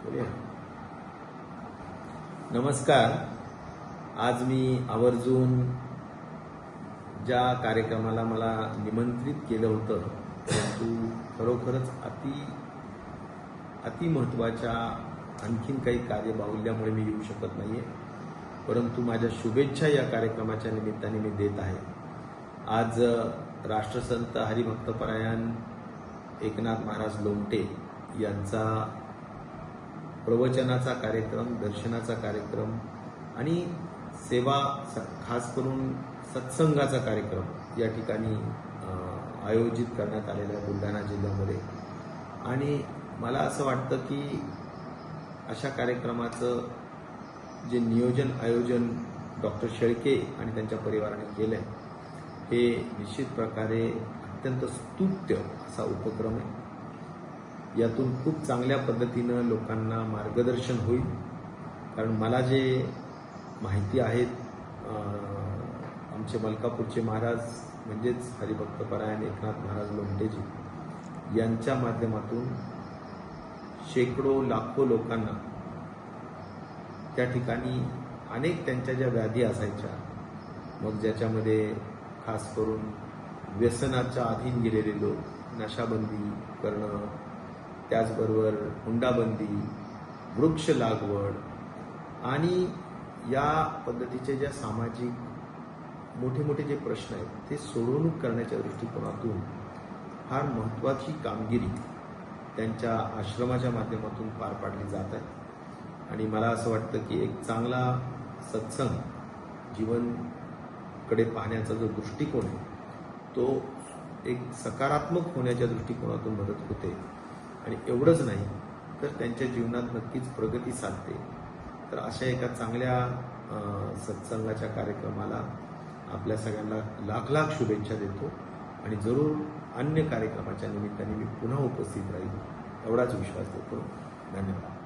बोलूया. नमस्कार. आज मी आवर्जून ज्या कार्यक्रमाला मला निमंत्रित केलं होतं परंतु खरोखरच अति महत्त्वाच्या आणखीन काही कार्यबाहुल्यामुळे मी येऊ शकत नाहीये, परंतु माझ्या शुभेच्छा या कार्यक्रमाच्या निमित्ताने मी देत आहे. आज राष्ट्रसंत हरिभक्तपरायण एकनाथ महाराज लोमटे यांचा प्रवचनाचा कार्यक्रम, दर्शनाचा कार्यक्रम आणि सेवा खास करून सत्संगाचा कार्यक्रम या ठिकाणी आयोजित करण्यात आलेला आहे बुलढाणा जिल्ह्यामध्ये. आणि मला असं वाटतं की अशा कार्यक्रमाचं जे नियोजन आयोजन डॉक्टर शेळके आणि त्यांच्या परिवाराने केलं आहे हे निश्चित प्रकारे अत्यंत स्तुत्य असा उपक्रम आहे. यातून खूप चांगल्या पद्धतीनं लोकांना मार्गदर्शन होईल. कारण मला जे माहिती आहेत आमचे मलकापूरचे महाराज म्हणजेच हरिभक्तपरायण एकनाथ महाराज लोमटेजी यांच्या माध्यमातून शेकडो लाखो लोकांना त्या ठिकाणी अनेक त्यांच्या ज्या व्याधी असायच्या, मग ज्याच्यामध्ये खास करून व्यसनाच्या अधीन गेलेले लोक, नशाबंदी करणं, त्याचबरोबर हुंडाबंदी, वृक्ष लागवड आणि या पद्धतीचे ज्या सामाजिक मोठे मोठे जे प्रश्न आहेत ते सोडवणूक करण्याच्या दृष्टिकोनातून फार महत्त्वाची कामगिरी त्यांच्या आश्रमाच्या माध्यमातून पार पाडली जात आहे. आणि मला असं वाटतं की एक चांगला सत्संग जीवनकडे पाहण्याचा जो दृष्टिकोन आहे तो एक सकारात्मक होण्याच्या दृष्टिकोनातून मदत होते. आणि एवढंच नाही तर त्यांच्या जीवनात नक्कीच प्रगती साधते. तर अशा एका चांगल्या सत्संगाच्या कार्यक्रमाला आपल्या सगळ्यांना लाख लाख शुभेच्छा देतो आणि जरूर अन्य कार्यक्रमाच्या निमित्ताने मी पुन्हा उपस्थित राहील एवढाच विश्वास देतो. धन्यवाद.